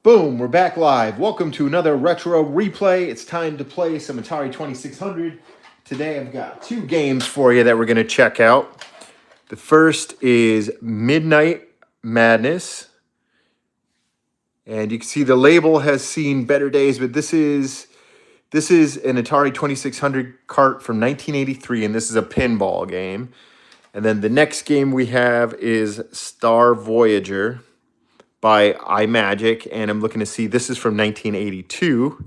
Boom, we're back live. Welcome to another retro replay. It's time to play some Atari 2600. Today I've got two games for you that we're going to check out. The first is Midnight Madness. And you can see the label has seen better days, but this is an Atari 2600 cart from 1983, and this is a pinball game. And then the next game we have is Star Voyager by Imagic, and I'm looking to see, this is from 1982.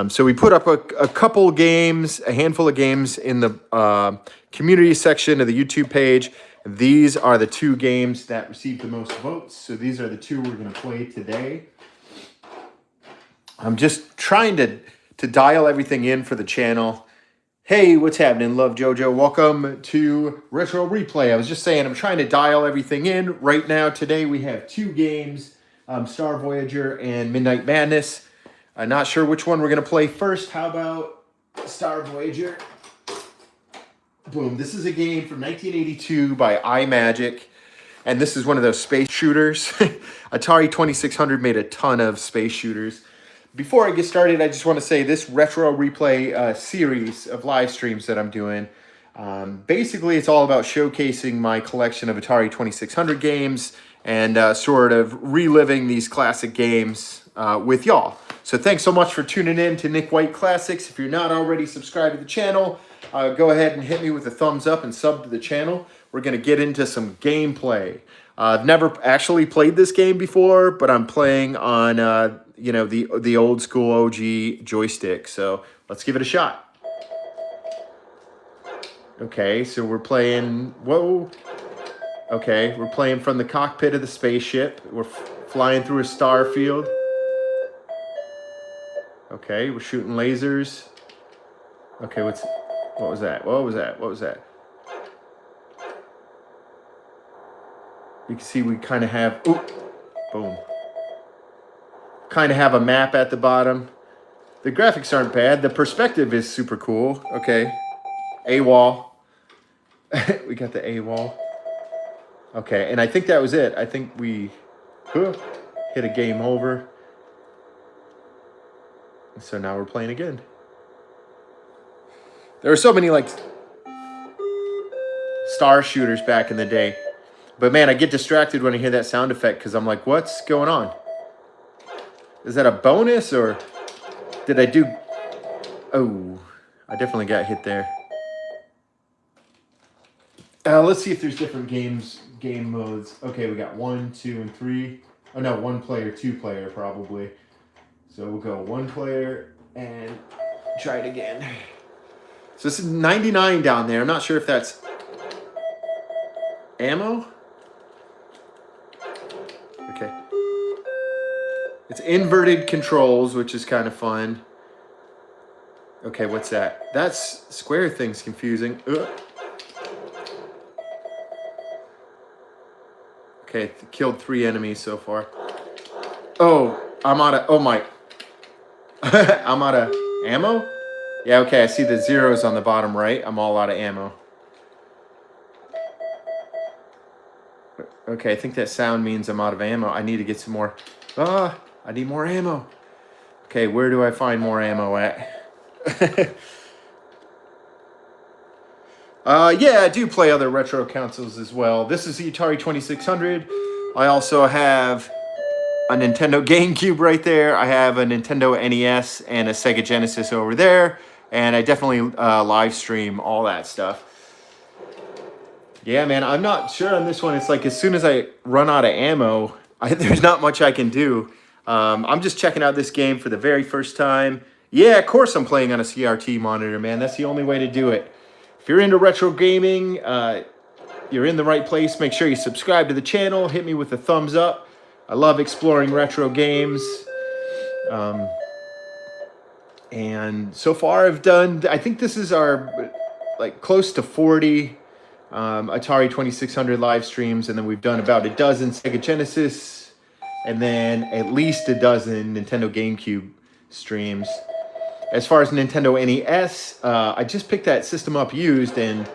So we put up a couple games, a handful of games in the community section of the YouTube page. These are the two games that received the most votes. So these are the two we're going to play today. I'm just trying to dial everything in for the channel. Hey, what's happening? Love Jojo. Welcome to Retro Replay. I was just saying I'm trying to dial everything in. Right now, today, we have two games, Star Voyager and Midnight Madness. I'm not sure which one we're going to play first. How about Star Voyager? Boom. This is a game from 1982 by Imagic. And this is one of those space shooters. Atari 2600 made a ton of space shooters. Before I get started, I just want to say this retro replay series of live streams that I'm doing, basically it's all about showcasing my collection of Atari 2600 games and sort of reliving these classic games with y'all. So thanks so much for tuning in to Nick White Classics. If you're not already subscribed to the channel, go ahead and hit me with a thumbs up and sub to the channel. We're going to get into some gameplay. I've never actually played this game before, but I'm playing on the old school OG joystick. So let's give it a shot. Okay, so we're playing. Whoa. Okay, we're playing from the cockpit of the spaceship. We're flying through a star field. Okay, we're shooting lasers. Okay, what was that? What was that? What was that? You can see we kind of have, ooh, boom. Kind of have a map at the bottom. The graphics aren't bad. The perspective is super cool. Okay, AWOL. We got the AWOL. Okay, and I think that was it. I think we hit a game over. So now we're playing again. There were so many like star shooters back in the day. But man, I get distracted when I hear that sound effect because I'm like, what's going on? Is that a bonus or did I do? Oh, I definitely got hit there. Let's see if there's different game modes. Okay, we got 1, 2, and 3. Oh no, 1 player, 2 player probably. So we'll go 1 player and try it again. So this is 99 down there. I'm not sure if that's ammo. Okay. It's inverted controls, which is kind of fun. Okay, what's that? That's square thing's confusing. Ugh. Okay, killed 3 enemies so far. Oh, I'm out of, oh my. I'm out of ammo? Yeah, okay, I see the zeros on the bottom right. I'm all out of ammo. Okay, I think that sound means I'm out of ammo. I need to get some more. I need more ammo. Okay, where do I find more ammo at? Yeah, I do play other retro consoles as well. This is the Atari 2600. I also have a Nintendo GameCube right there. I have a Nintendo NES and a Sega Genesis over there. And I definitely live stream all that stuff. Yeah, man, I'm not sure on this one. It's like as soon as I run out of ammo, there's not much I can do. I'm just checking out this game for the very first time. Yeah, of course I'm playing on a CRT monitor, man. That's the only way to do it. If you're into retro gaming, you're in the right place. Make sure you subscribe to the channel. Hit me with a thumbs up. I love exploring retro games. And so far I've done, I think this is our, like, close to 40 Atari 2600 live streams, and then we've done about a dozen Sega Genesis, and then at least a dozen Nintendo GameCube streams. As far as Nintendo NES, I just picked that system up used, and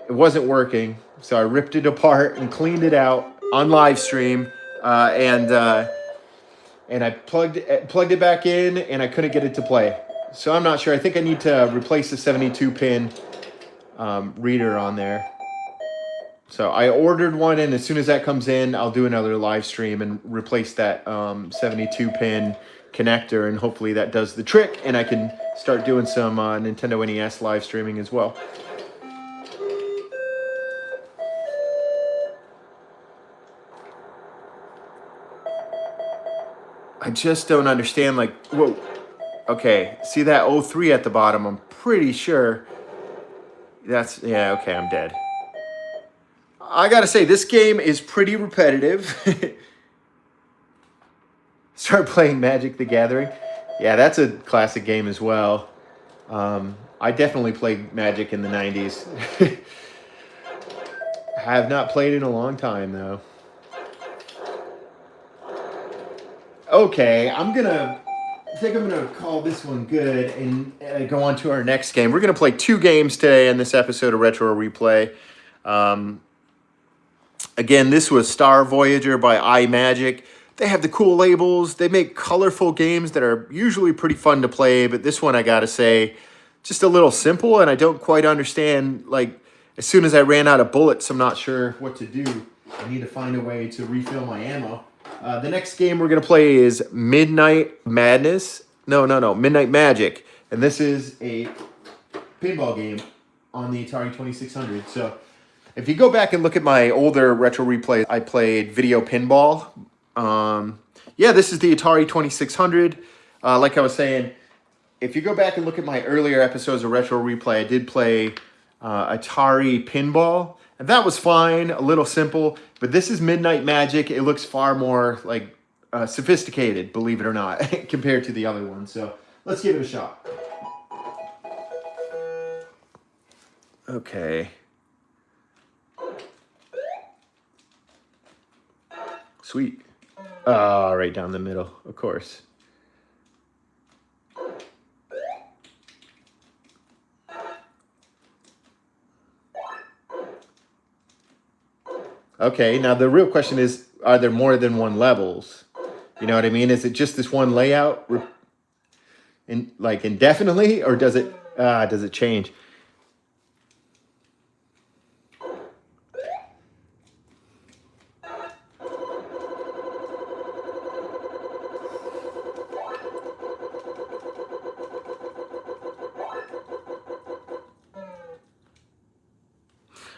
it wasn't working, so I ripped it apart and cleaned it out on live stream, and and I plugged it back in, and I couldn't get it to play. So I'm not sure. I think I need to replace the 72 pin reader on there. So I ordered one, and as soon as that comes in, I'll do another live stream and replace that 72 pin connector, and hopefully that does the trick, and I can start doing some Nintendo NES live streaming as well. I just don't understand, like, whoa. Okay, see that 03 at the bottom? I'm pretty sure that's, yeah, okay, I'm dead. I gotta say, this game is pretty repetitive. Start playing Magic the Gathering. Yeah, that's a classic game as well. I definitely played Magic in the 90s. Have not played in a long time, though. Okay, I think I'm gonna call this one good and go on to our next game. We're gonna play 2 games today in this episode of Retro Replay. Again, this was Star Voyager by Imagic. They have the cool labels. They make colorful games that are usually pretty fun to play, but this one, I gotta say, just a little simple, and I don't quite understand, like, as soon as I ran out of bullets, I'm not sure what to do. I need to find a way to refill my ammo. The next game we're going to play is Midnight Madness. No, Midnight Magic. And this is a pinball game on the Atari 2600. So if you go back and look at my older retro replays, I played video pinball. Yeah, this is the Atari 2600. Like I was saying, if you go back and look at my earlier episodes of Retro Replay, I did play Atari pinball. And that was fine, a little simple, but this is Midnight Magic. It looks far more like sophisticated, believe it or not, compared to the other one. So let's give it a shot. Okay. Sweet. Right down the middle, of course. Okay, now the real question is, are there more than one levels? You know what I mean? Is it just this one layout, like indefinitely, or does it change?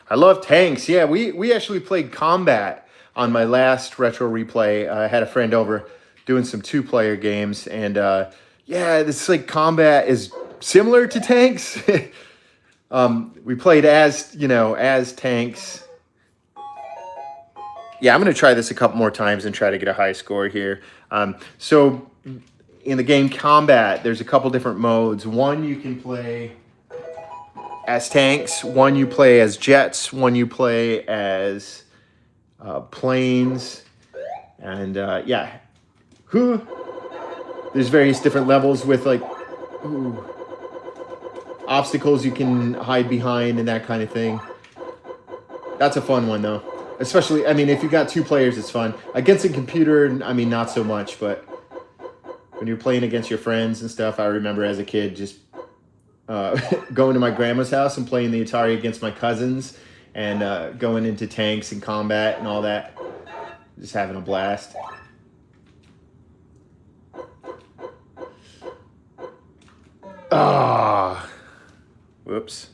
I love tanks. Yeah, we actually played Combat on my last Retro Replay. I had a friend over doing some 2-player games, and yeah, this like Combat is similar to tanks. We played as tanks. Yeah, I'm gonna try this a couple more times and try to get a high score here. So in the game Combat, there's a couple different modes. One, you can play as tanks, one you play as jets, one you play as planes, and yeah, there's various different levels with like obstacles you can hide behind and that kind of thing. That's a fun one though, especially, I mean, if you got 2 players, it's fun. Against a computer, I mean, not so much, but when you're playing against your friends and stuff, I remember as a kid just going to my grandma's house and playing the Atari against my cousins, and going into tanks and combat and all that. Just having a blast. Whoops.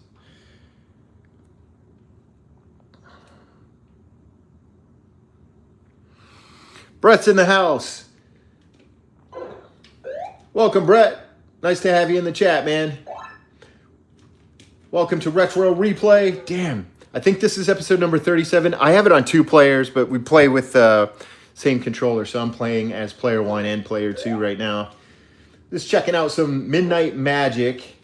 Brett's in the house. Welcome, Brett. Nice to have you in the chat, man. Welcome to Retro Replay. Damn, I think this is episode number 37. I have it on 2 players, but we play with the same controller, so I'm playing as player 1 and player 2 right now. Just checking out some Midnight Magic.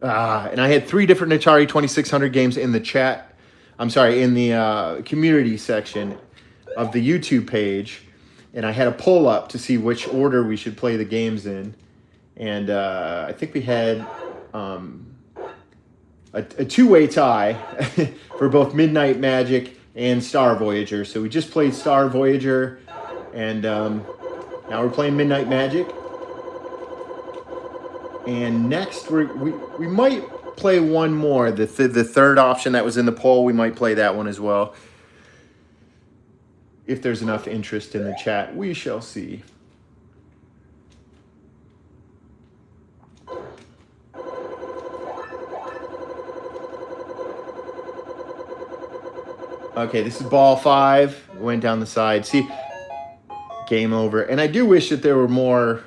And I had 3 different Atari 2600 games in the chat. I'm sorry, in the community section of the YouTube page. And I had a poll up to see which order we should play the games in. And I think we had a 2-way tie for both Midnight Magic and Star Voyager. So we just played Star Voyager, and now we're playing Midnight Magic. And next we might play one more. The third option that was in the poll, we might play that one as well. If there's enough interest in the chat, we shall see. Okay, this is ball 5. Went down the side. See, game over. And I do wish that there were more,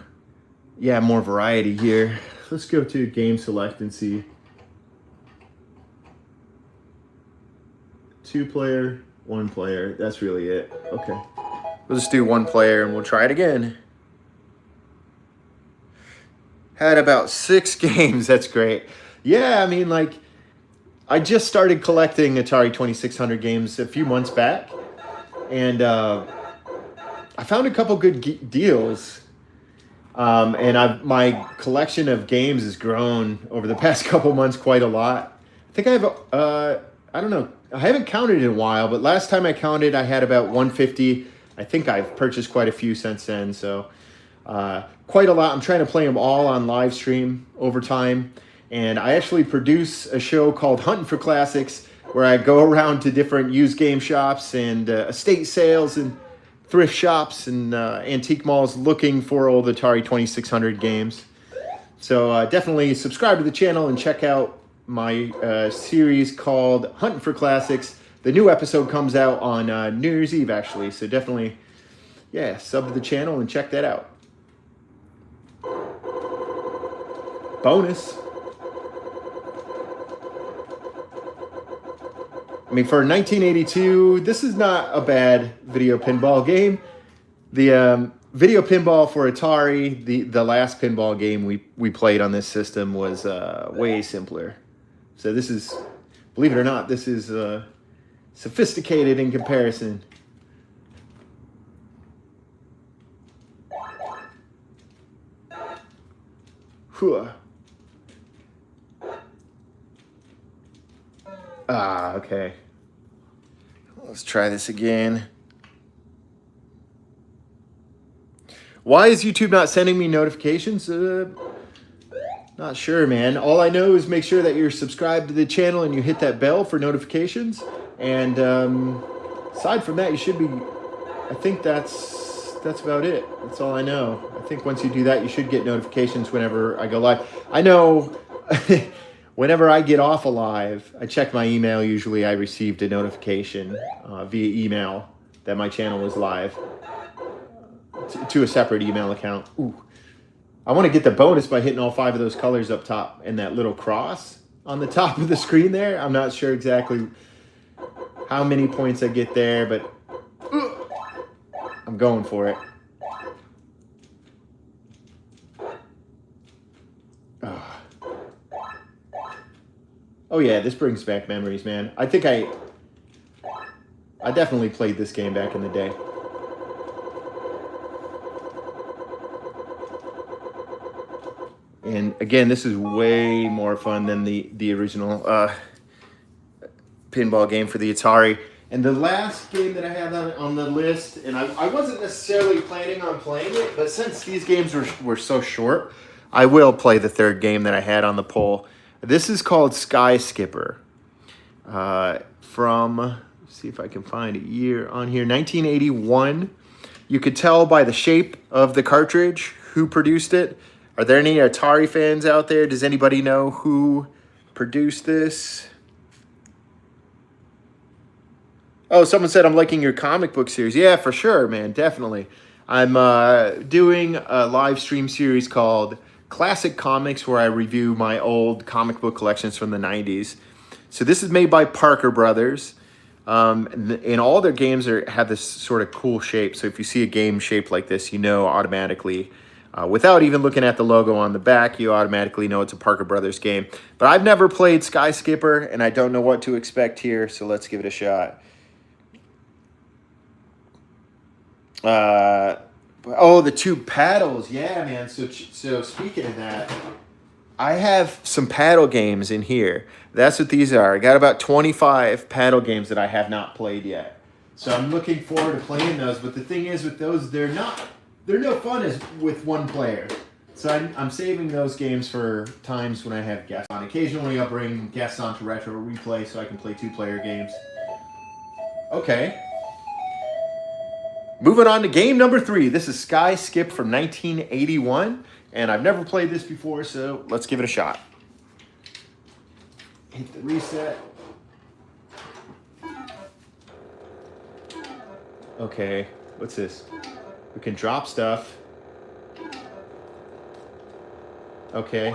more variety here. Let's go to game select and see. 2-player, 1-player. That's really it. Okay. We'll just do 1 player and we'll try it again. Had about 6 games. That's great. Yeah, I mean, like, I just started collecting Atari 2600 games a few months back, and I found a couple good deals. And my collection of games has grown over the past couple months quite a lot. I think I have, I don't know, I haven't counted in a while, but last time I counted, I had about 150. I think I've purchased quite a few since then, so quite a lot. I'm trying to play them all on live stream over time. And I actually produce a show called Hunting for Classics, where I go around to different used game shops and estate sales and thrift shops and antique malls looking for old Atari 2600 games. So definitely subscribe to the channel and check out my series called Hunting for Classics. The new episode comes out on New Year's Eve, actually. So definitely, sub to the channel and check that out. Bonus. I mean, for 1982, this is not a bad video pinball game. The video pinball for Atari, the last pinball game we played on this system was way simpler. So this is, believe it or not, this is sophisticated in comparison. Whew. Okay. Let's try this again. Why is YouTube not sending me notifications? Not sure, man. All I know is make sure that you're subscribed to the channel and you hit that bell for notifications. And aside from that, you should be, I think that's about it. That's all I know. I think once you do that, you should get notifications whenever I go live. I know whenever I get off a live, I check my email. Usually I received a notification via email that my channel was live to a separate email account. Ooh. I want to get the bonus by hitting all 5 of those colors up top and that little cross on the top of the screen there. I'm not sure exactly how many points I get there, but I'm going for it. Oh yeah, this brings back memories, man. I think I definitely played this game back in the day. And again, this is way more fun than the original pinball game for the Atari. And the last game that I have on the list, and I wasn't necessarily planning on playing it, but since these games were so short, I will play the third game that I had on the poll. This is called Sky Skipper. From, let's see if I can find a year on here, 1981. You could tell by the shape of the cartridge who produced it. Are there any Atari fans out there? Does anybody know who produced this? Oh, someone said, I'm liking your comic book series. Yeah, for sure, man, definitely. I'm doing a live stream series called Classic Comics, where I review my old comic book collections from the 90s. So this is made by Parker Brothers. And all their games have this sort of cool shape. So if you see a game shaped like this, you know automatically, without even looking at the logo on the back, you automatically know it's a Parker Brothers game. But I've never played Sky Skipper, and I don't know what to expect here, so let's give it a shot. Oh, the 2 paddles. Yeah, man. So speaking of that, I have some paddle games in here. That's what these are. I got about 25 paddle games that I have not played yet. So I'm looking forward to playing those. But the thing is with those, they're no fun as with one player. So I'm saving those games for times when I have guests on. Occasionally I'll bring guests on to Retro Replay so I can play 2-player games. Okay. Moving on to game number 3. This is Sky Skip from 1981. And I've never played this before, so let's give it a shot. Hit the reset. Okay, what's this? We can drop stuff. Okay.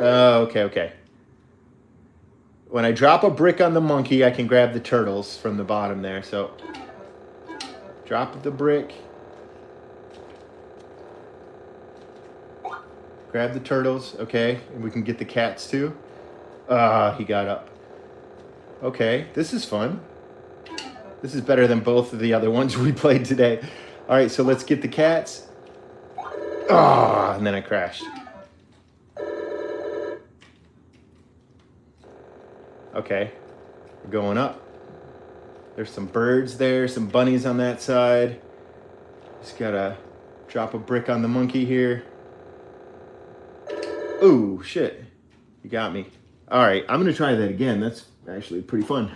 Okay. When I drop a brick on the monkey, I can grab the turtles from the bottom there. So, drop the brick. Grab the turtles, okay. And we can get the cats too. He got up. Okay, this is fun. This is better than both of the other ones we played today. All right, so let's get the cats. And then I crashed. Okay, we're going up. There's some birds there, some bunnies on that side. Just gotta drop a brick on the monkey here. Oh, shit. You got me. All right, I'm gonna try that again. That's actually pretty fun.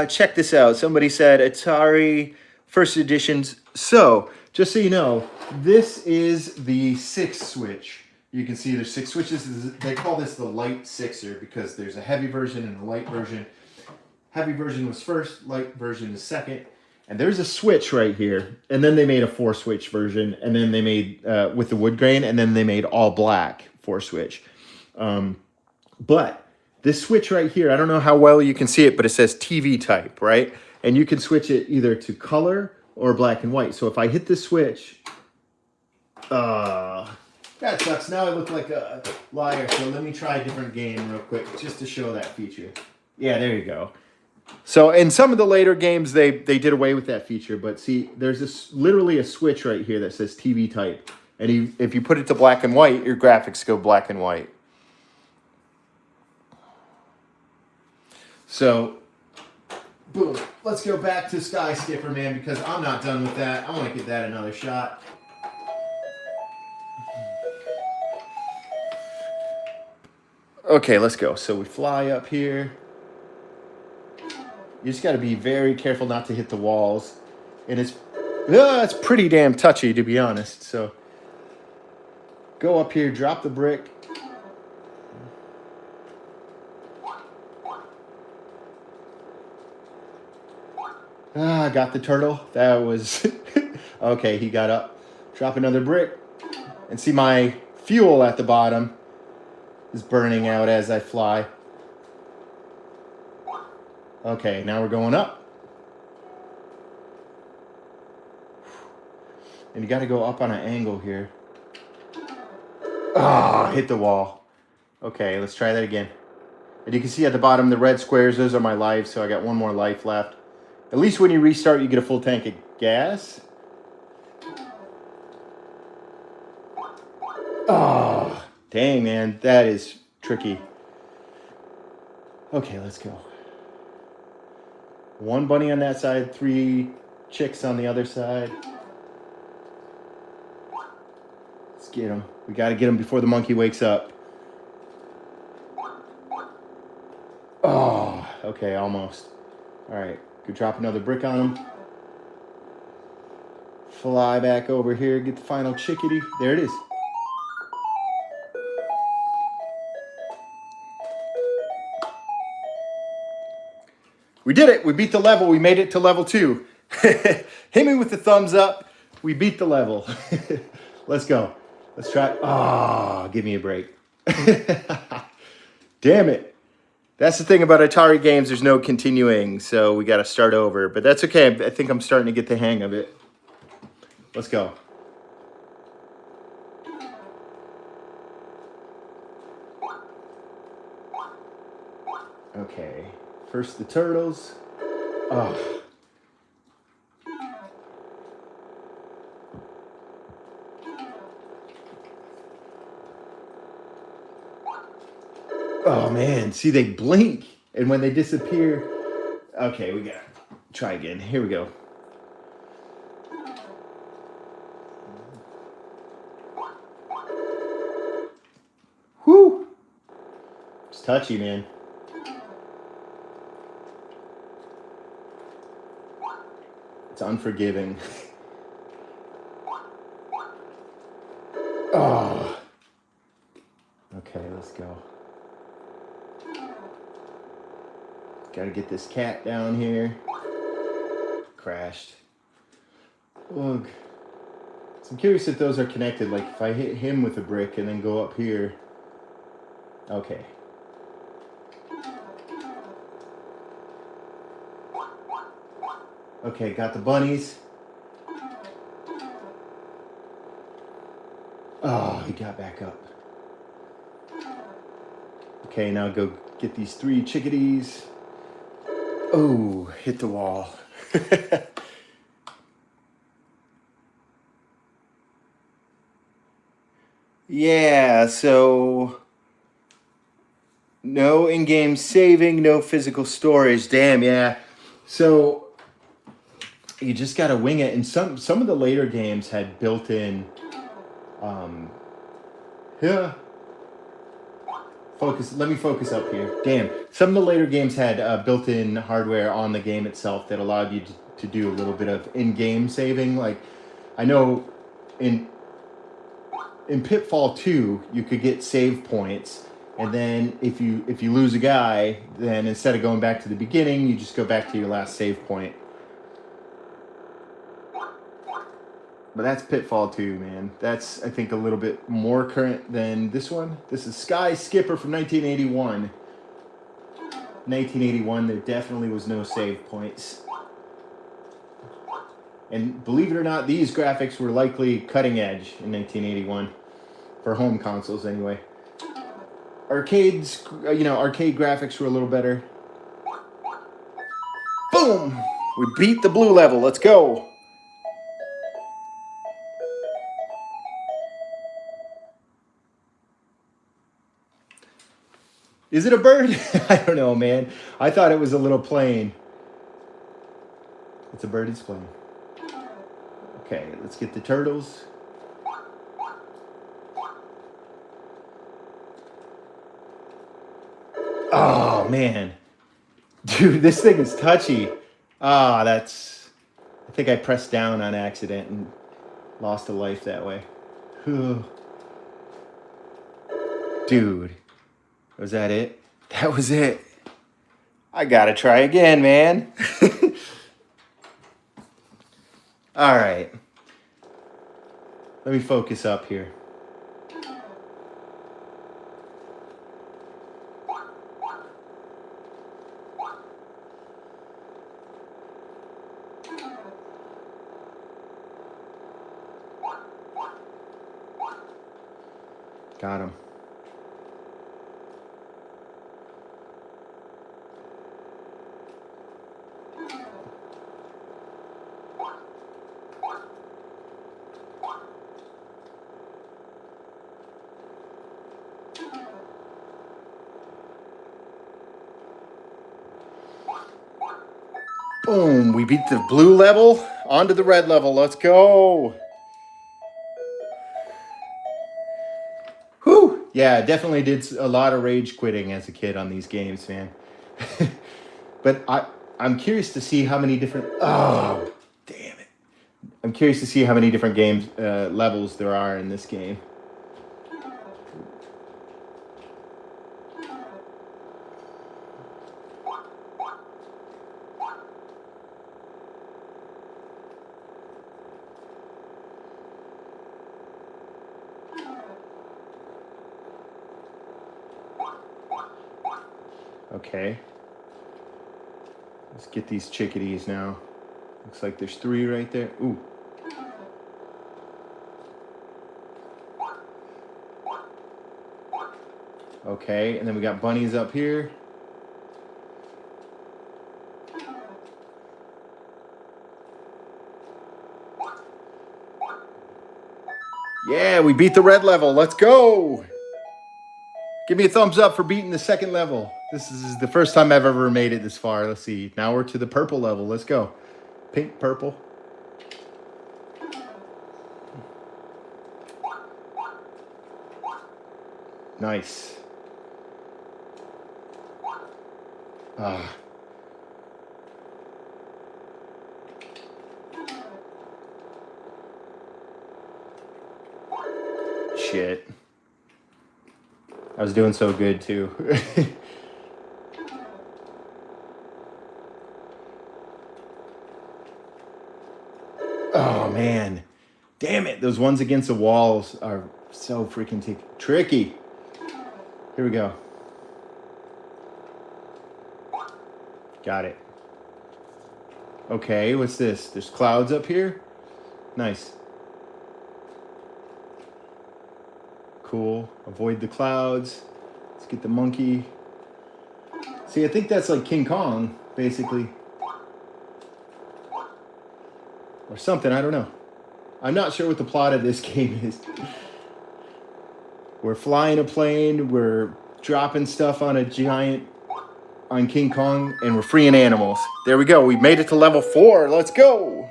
Check this out. Somebody said Atari first editions. So, just so you know, this is the 6 switch. You can see there's 6 switches. They call this the light sixer because there's a heavy version and a light version. Heavy version was first, light version is second. And there's a switch right here. And then they made a 4-switch version. And then they made, with the wood grain, and then they made all black 4-switch. But this switch right here, I don't know how well you can see it, but it says TV type, right? And you can switch it either to color or black and white. So if I hit this switch, that sucks. Now I look like a liar. So let me try a different game real quick just to show that feature. Yeah, there you go. So in some of the later games, they did away with that feature. But see, there's literally a switch right here that says TV type. And if you put it to black and white, your graphics go black and white. So, boom. Let's go back to Sky Skipper, man, because I'm not done with that. I want to give that another shot. Okay, let's go. So we fly up here. You just got to be very careful not to hit the walls. And it's pretty damn touchy, to be honest. So go up here, drop the brick. I got the turtle. That was... Okay, he got up. Drop another brick. And see my fuel at the bottom is burning out as I fly. Okay, now we're going up. And you got to go up on an angle here. Hit the wall. Okay, let's try that again. And you can see at the bottom the red squares, those are my lives, so I got one more life left. At least when you restart, you get a full tank of gas. Dang, man, that is tricky. Okay, let's go. 1 bunny on that side, 3 chicks on the other side. Let's get them. We got to get them before the monkey wakes up. Okay, almost. All right, go drop another brick on them. Fly back over here, get the final chickadee. There it is. We did it. We beat the level. We made it to level 2. Hit me with the thumbs up. We beat the level. Let's go. Let's try. Give me a break. Damn it. That's the thing about Atari games. There's no continuing, so we got to start over. But that's okay. I think I'm starting to get the hang of it. Let's go. Okay. First the turtles. Oh man, see, they blink, and when they disappear. Okay, we gotta try again. Here we go. Whew. It's touchy, man. It's unforgiving. Oh. Okay, let's go. Gotta get this cat down here. Crashed. Ugh. So I'm curious if those are connected. Like if I hit him with a brick and then go up here. Okay. Okay, got the bunnies. Oh, he got back up. Okay, now go get these 3 chickadees. Oh, hit the wall. Yeah, so no in-game saving, no physical storage. Damn, yeah. So you just gotta wing it. And some of the later games had built-in yeah. Focus. Let me focus up here. Damn. Some of the later games had built-in hardware on the game itself that allowed you to do a little bit of in-game saving. Like, I know in Pitfall 2, you could get save points, and then if you lose a guy, then instead of going back to the beginning, you just go back to your last save point. But that's Pitfall 2, man. That's, I think, a little bit more current than this one. This is Sky Skipper from 1981. 1981, there definitely was no save points. And believe it or not, these graphics were likely cutting edge in 1981. For home consoles, anyway. Arcades, arcade graphics were a little better. Boom! We beat the blue level. Let's go! Is it a bird? I don't know, man. I thought it was a little plane. It's a birdie's plane. Okay, let's get the turtles. Oh, man. Dude, this thing is touchy. Ah, I think I pressed down on accident and lost a life that way. Dude. Was that it? That was it. I gotta try again, man. All right. Let me focus up here. Got him. Boom, we beat the blue level, onto the red level. Let's go. Whew. Yeah, definitely did a lot of rage quitting as a kid on these games, man. But I'm curious to see how many different... Oh, damn it. I'm curious to see how many different games levels there are in this game. Okay. Let's get these chickadees now. Looks like there's 3 right there. Ooh. Okay, and then we got bunnies up here. Yeah, we beat the red level. Let's go. Give me a thumbs up for beating the second level. This is the first time I've ever made it this far. Let's see. Now we're to the purple level. Let's go. Pink, purple. Nice. Ah. Shit. I was doing so good too. Oh man. Damn it. Those ones against the walls are so freaking tricky. Here we go. Got it. Okay, what's this? There's clouds up here? Nice. Cool. Avoid the clouds. Let's get the monkey. See, I think that's like King Kong, basically. Or something, I don't know. I'm not sure what the plot of this game is. We're flying a plane, we're dropping stuff on a giant, on King Kong, and we're freeing animals. There we go, we made it to level 4, let's go!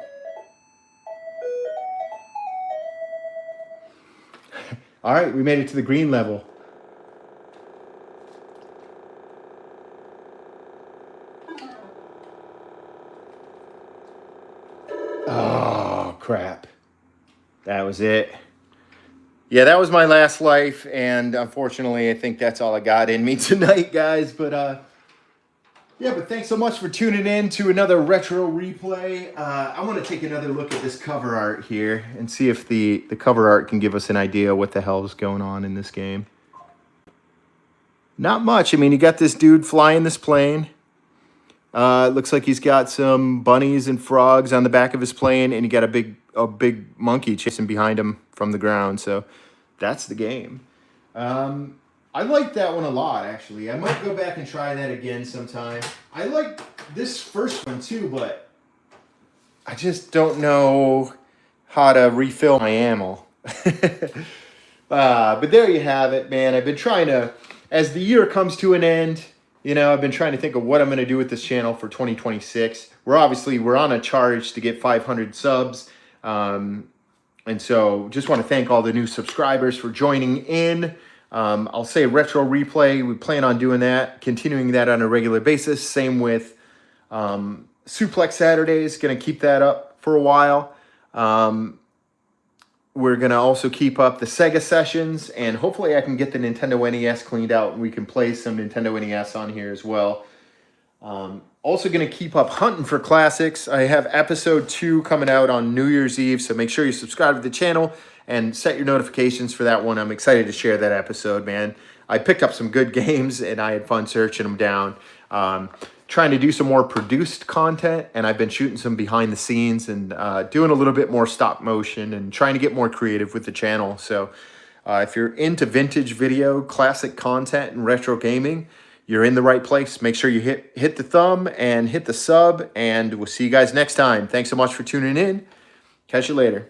All right, we made it to the green level. Oh, crap. That was it. Yeah, that was my last life, and unfortunately, I think that's all I got in me tonight, guys. But, yeah, but thanks so much for tuning in to another retro replay. I want to take another look at this cover art here and see if the cover art can give us an idea what the hell is going on in this game. Not much. I mean, you got this dude flying this plane. It looks like he's got some bunnies and frogs on the back of his plane, and you got a big monkey chasing behind him from the ground. So that's the game. I like that one a lot, actually. I might go back and try that again sometime. I like this first one too, but I just don't know how to refill my ammo. But there you have it, man. I've been trying to, as the year comes to an end, you know, I've been trying to think of what I'm going to do with this channel for 2026. We're on a charge to get 500 subs. And so just want to thank all the new subscribers for joining in. I'll say retro replay. We plan on doing that, continuing that on a regular basis. Same with Suplex Saturdays. Going to keep that up for a while. We're going to also keep up the Sega sessions, and hopefully I can get the Nintendo NES cleaned out and we can play some Nintendo NES on here as well. Also going to keep up hunting for classics. I have episode 2 coming out on New Year's Eve, so make sure you subscribe to the channel and set your notifications for that one. I'm excited to share that episode, man. I picked up some good games, and I had fun searching them down. Trying to do some more produced content, and I've been shooting some behind the scenes and doing a little bit more stop motion and trying to get more creative with the channel. So if you're into vintage video, classic content, and retro gaming, you're in the right place. Make sure you hit the thumb and hit the sub, and we'll see you guys next time. Thanks so much for tuning in. Catch you later.